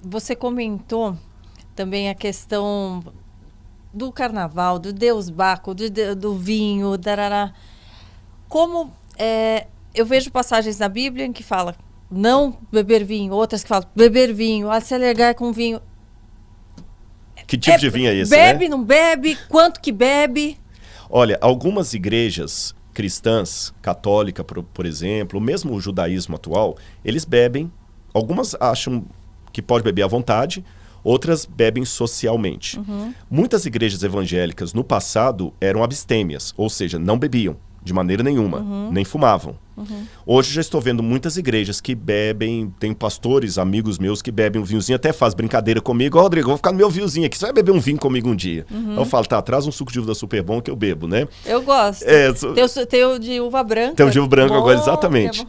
Você comentou também a questão do carnaval, do Deus Baco, do vinho, darará. Como eu vejo passagens na Bíblia em que fala não beber vinho, outras que falam beber vinho, se alegar com vinho. Que tipo de vinho é esse, bebe, né? não bebe? Quanto que bebe? Olha, algumas igrejas cristãs, católica, por exemplo, ou mesmo o judaísmo atual, eles bebem. Algumas acham que pode beber à vontade, outras bebem socialmente. Muitas igrejas evangélicas no passado eram abstêmias, ou seja, não bebiam de maneira nenhuma, nem fumavam. Hoje já estou vendo muitas igrejas que bebem, tem pastores, amigos meus que bebem um vinhozinho, até faz brincadeira comigo. Ó, Rodrigo, eu vou ficar no meu vinhozinho aqui, você vai beber um vinho comigo um dia. Eu falo, tá, traz um suco de uva super bom que eu bebo, né? Eu gosto. Tem o de uva branca. Tem o de uva branca bom, agora, exatamente.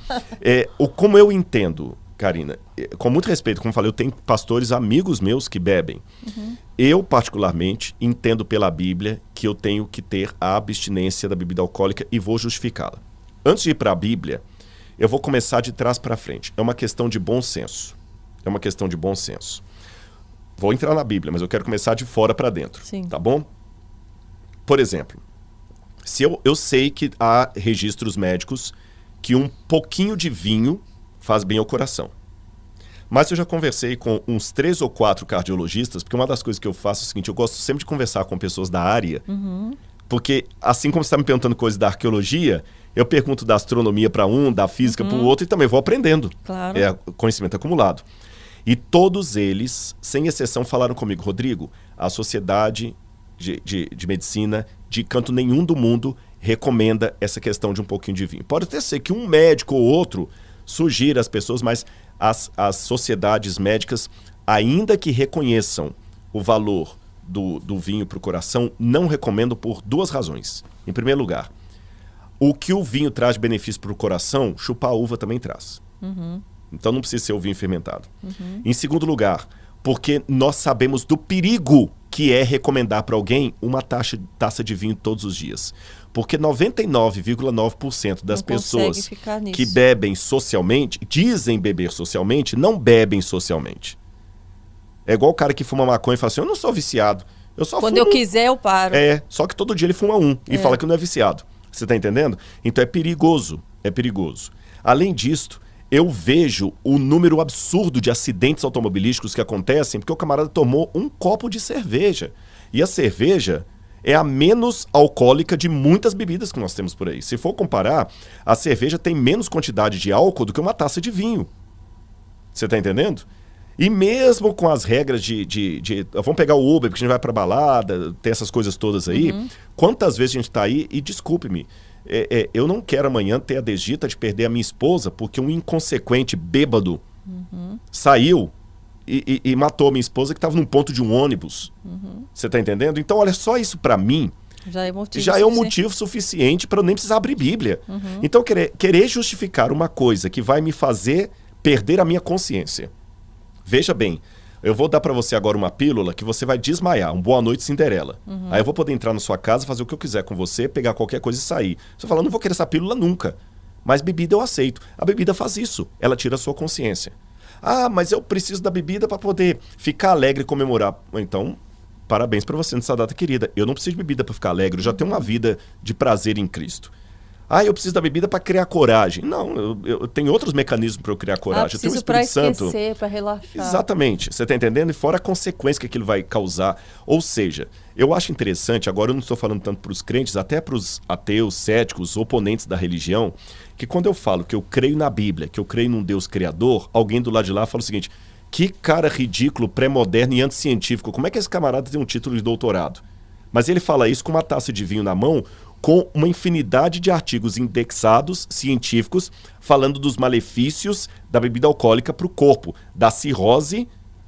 Como eu entendo, Karina, com muito respeito, como eu falei, eu tenho pastores amigos meus que bebem. Eu, particularmente, entendo pela Bíblia que eu tenho que ter a abstinência da bebida alcoólica e vou justificá-la. Antes de ir para a Bíblia, eu vou começar de trás para frente. É uma questão de bom senso. É uma questão de bom senso. Vou entrar na Bíblia, mas eu quero começar de fora para dentro. Sim. Tá bom? Por exemplo, se eu sei que há registros médicos que um pouquinho de vinho faz bem ao coração. Mas eu já conversei com uns 3 ou 4 cardiologistas, porque uma das coisas que eu faço é o seguinte, eu gosto sempre de conversar com pessoas da área, porque assim como você está me perguntando coisas da arqueologia, eu pergunto da astronomia para um, da física para o outro e também vou aprendendo. Claro. É conhecimento acumulado. E todos eles, sem exceção, falaram comigo, Rodrigo, a Sociedade de Medicina de canto nenhum do mundo recomenda essa questão de um pouquinho de vinho. Pode até ser que um médico ou outro sugira às pessoas, mas as sociedades médicas, ainda que reconheçam o valor do vinho para o coração, não recomendam por 2 razões. Em primeiro lugar, o que o vinho traz de benefício para o coração, chupar a uva também traz. Então não precisa ser o vinho fermentado. Em segundo lugar, porque nós sabemos do perigo que é recomendar para alguém uma taça de vinho todos os dias. Porque 99,9% das pessoas que bebem socialmente, dizem beber socialmente, não bebem socialmente. É igual o cara que fuma maconha e fala assim, eu não sou viciado, eu só Quando fumo... eu quiser eu paro. Só que todo dia ele fuma e fala que não é viciado. Você está entendendo? Então é perigoso, é perigoso. Além disso, eu vejo o número absurdo de acidentes automobilísticos que acontecem porque o camarada tomou um copo de cerveja. E a cerveja é a menos alcoólica de muitas bebidas que nós temos por aí. Se for comparar, a cerveja tem menos quantidade de álcool do que uma taça de vinho. Você está entendendo? E mesmo com as regras vamos pegar o Uber, porque a gente vai pra balada, tem essas coisas todas aí. Quantas vezes a gente tá aí, e desculpe-me, eu não quero amanhã ter a desdita de perder a minha esposa porque um inconsequente bêbado saiu e matou a minha esposa que estava num ponto de um ônibus. Você tá entendendo? Então, olha, só isso pra mim já é um motivo suficiente para eu nem precisar abrir Bíblia. Então, querer justificar uma coisa que vai me fazer perder a minha consciência. Veja bem, eu vou dar para você agora uma pílula que você vai desmaiar, um boa noite Cinderela. Aí eu vou poder entrar na sua casa, fazer o que eu quiser com você, pegar qualquer coisa e sair. Você fala, não vou querer essa pílula nunca. Mas bebida eu aceito. A bebida faz isso, ela tira a sua consciência. Ah, mas eu preciso da bebida para poder ficar alegre e comemorar. Então, parabéns para você nessa data querida. Eu não preciso de bebida para ficar alegre, eu já tenho uma vida de prazer em Cristo. Ah, eu preciso da bebida para criar coragem. Não, eu tenho outros mecanismos para eu criar coragem. Eu tenho o Espírito Santo. Para esquecer, para relaxar. Exatamente. Você está entendendo? E fora a consequência que aquilo vai causar. Ou seja, eu acho interessante, agora eu não estou falando tanto para os crentes, até para os ateus, céticos, oponentes da religião, que quando eu falo que eu creio na Bíblia, que eu creio num Deus criador, alguém do lado de lá fala o seguinte, que cara ridículo, pré-moderno e anticientífico. Como é que esse camarada tem um título de doutorado? Mas ele fala isso com uma taça de vinho na mão, com uma infinidade de artigos indexados, científicos, falando dos malefícios da bebida alcoólica para o corpo, da cirrose,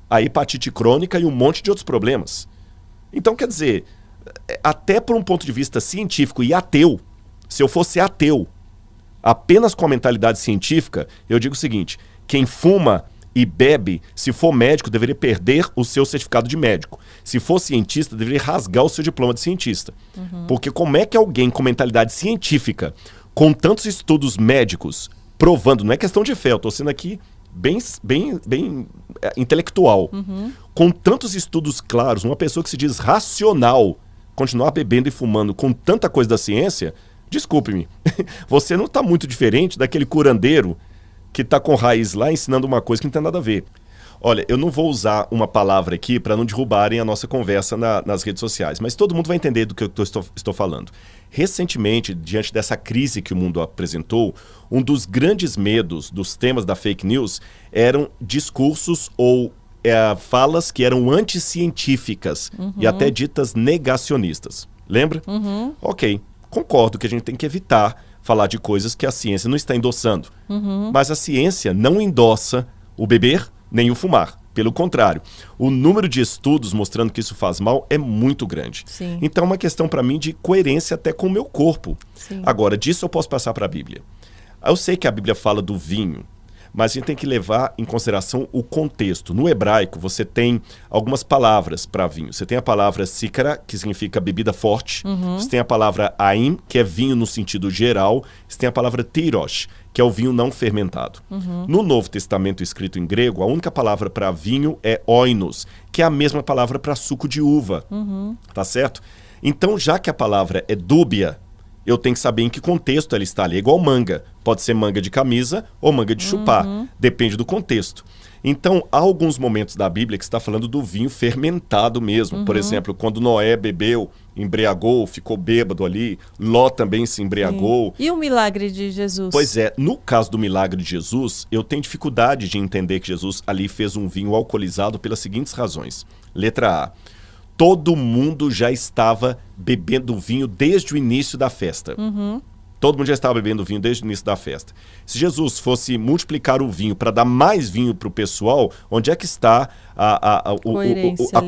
a hepatite crônica e um monte de outros problemas. Então, quer dizer, até por um ponto de vista científico e ateu, se eu fosse ateu, apenas com a mentalidade científica, eu digo o seguinte, quem fuma e bebe, se for médico, deveria perder o seu certificado de médico. Se for cientista, deveria rasgar o seu diploma de cientista. Porque como é que alguém com mentalidade científica, com tantos estudos médicos, provando, não é questão de fé, eu estou sendo aqui bem intelectual. Com tantos estudos claros, uma pessoa que se diz racional, continuar bebendo e fumando com tanta coisa da ciência, desculpe-me, você não está muito diferente daquele curandeiro que está com raiz lá ensinando uma coisa que não tem nada a ver. Olha, eu não vou usar uma palavra aqui para não derrubarem a nossa conversa nas redes sociais, mas todo mundo vai entender do que eu estou falando. Recentemente, diante dessa crise que o mundo apresentou, um dos grandes medos dos temas da fake news eram discursos ou falas que eram anticientíficas e até ditas negacionistas. Lembra? Ok, concordo que a gente tem que evitar falar de coisas que a ciência não está endossando. Mas a ciência não endossa o beber nem o fumar. Pelo contrário, o número de estudos mostrando que isso faz mal é muito grande. Sim. Então é uma questão para mim de coerência até com o meu corpo. Sim. Agora, disso eu posso passar para a Bíblia. Eu sei que a Bíblia fala do vinho, mas a gente tem que levar em consideração o contexto. No hebraico, você tem algumas palavras para vinho. Você tem a palavra sícara, que significa bebida forte. Você tem a palavra aim, que é vinho no sentido geral. Você tem a palavra tirosh, que é o vinho não fermentado. No Novo Testamento escrito em grego, a única palavra para vinho é oinos, que é a mesma palavra para suco de uva. Tá certo? Então, já que a palavra é dúbia, eu tenho que saber em que contexto ela está ali. É igual manga. Pode ser manga de camisa ou manga de chupar. Depende do contexto. Então, há alguns momentos da Bíblia que está falando do vinho fermentado mesmo. Por exemplo, quando Noé bebeu, embriagou, ficou bêbado ali. Ló também se embriagou. E o milagre de Jesus? Pois é, no caso do milagre de Jesus, eu tenho dificuldade de entender que Jesus ali fez um vinho alcoolizado pelas seguintes razões. Letra A. Todo mundo já estava bebendo vinho desde o início da festa. Todo mundo já estava bebendo vinho desde o início da festa. Se Jesus fosse multiplicar o vinho para dar mais vinho para o pessoal, onde é que está a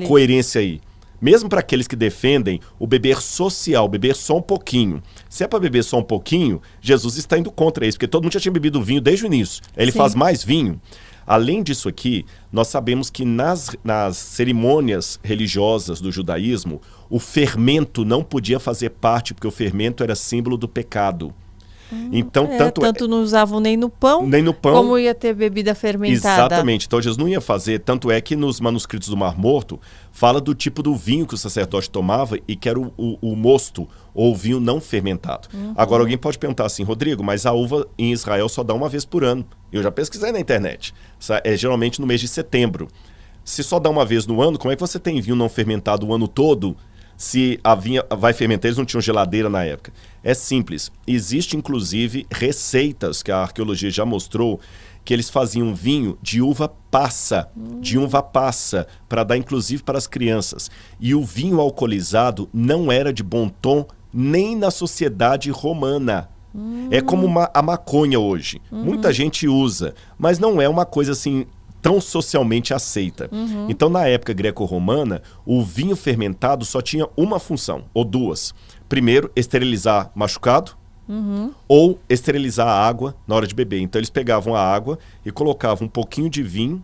coerência aí? Mesmo para aqueles que defendem o beber social, beber só um pouquinho. Se é para beber só um pouquinho, Jesus está indo contra isso, porque todo mundo já tinha bebido vinho desde o início. Ele faz mais vinho. Além disso aqui, nós sabemos que nas cerimônias religiosas do judaísmo, o fermento não podia fazer parte, porque o fermento era símbolo do pecado. Então, tanto não usavam nem no pão, como ia ter bebida fermentada. Exatamente. Então, Jesus não ia fazer. Tanto é que nos manuscritos do Mar Morto, fala do tipo do vinho que o sacerdote tomava e que era o mosto, ou o vinho não fermentado. Agora, alguém pode perguntar assim, Rodrigo, mas a uva em Israel só dá uma vez por ano. Eu já pesquisei na internet. É geralmente no mês de setembro. Se só dá uma vez no ano, como é que você tem vinho não fermentado o ano todo? Se a vinha vai fermentar, eles não tinham geladeira na época. É simples. Existe, inclusive, receitas que a arqueologia já mostrou que eles faziam vinho de uva passa, para dar, inclusive, para as crianças. E o vinho alcoolizado não era de bom tom nem na sociedade romana. É como a maconha hoje. Muita gente usa, mas não é uma coisa assim tão socialmente aceita. Então, na época greco-romana, o vinho fermentado só tinha uma função, ou duas. Primeiro, esterilizar machucado, ou esterilizar a água na hora de beber. Então, eles pegavam a água e colocavam um pouquinho de vinho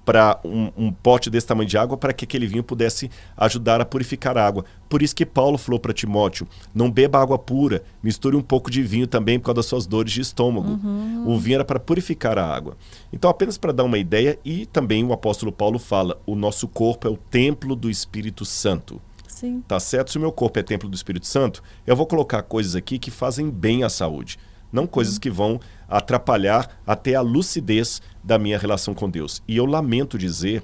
para um pote desse tamanho de água para que aquele vinho pudesse ajudar a purificar a água. Por isso que Paulo falou para Timóteo, não beba água pura, misture um pouco de vinho também por causa das suas dores de estômago. O vinho era para purificar a água. Então, apenas para dar uma ideia, e também o apóstolo Paulo fala, o nosso corpo é o templo do Espírito Santo. Sim. Tá certo? Se o meu corpo é templo do Espírito Santo, eu vou colocar coisas aqui que fazem bem à saúde. Não coisas que vão atrapalhar até a lucidez da minha relação com Deus. E eu lamento dizer,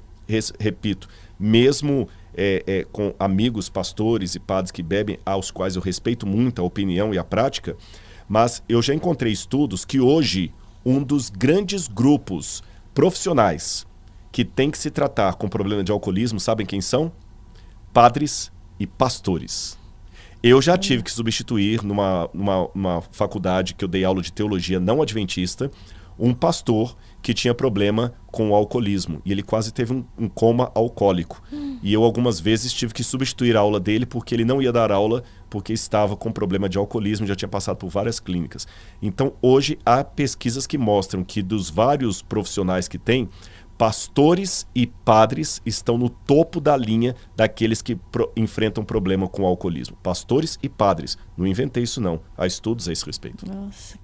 repito, mesmo com amigos, pastores e padres que bebem, aos quais eu respeito muito a opinião e a prática, mas eu já encontrei estudos que hoje um dos grandes grupos profissionais que tem que se tratar com problema de alcoolismo, sabem quem são? Padres e pastores. Eu já tive que substituir numa faculdade que eu dei aula de teologia não adventista, um pastor que tinha problema com o alcoolismo. E ele quase teve um coma alcoólico. E eu algumas vezes tive que substituir a aula dele porque ele não ia dar aula porque estava com problema de alcoolismo, já tinha passado por várias clínicas. Então hoje há pesquisas que mostram que dos vários profissionais que tem, pastores e padres estão no topo da linha daqueles que enfrentam problema com o alcoolismo. Pastores e padres. Não inventei isso não. Há estudos a esse respeito. Nossa.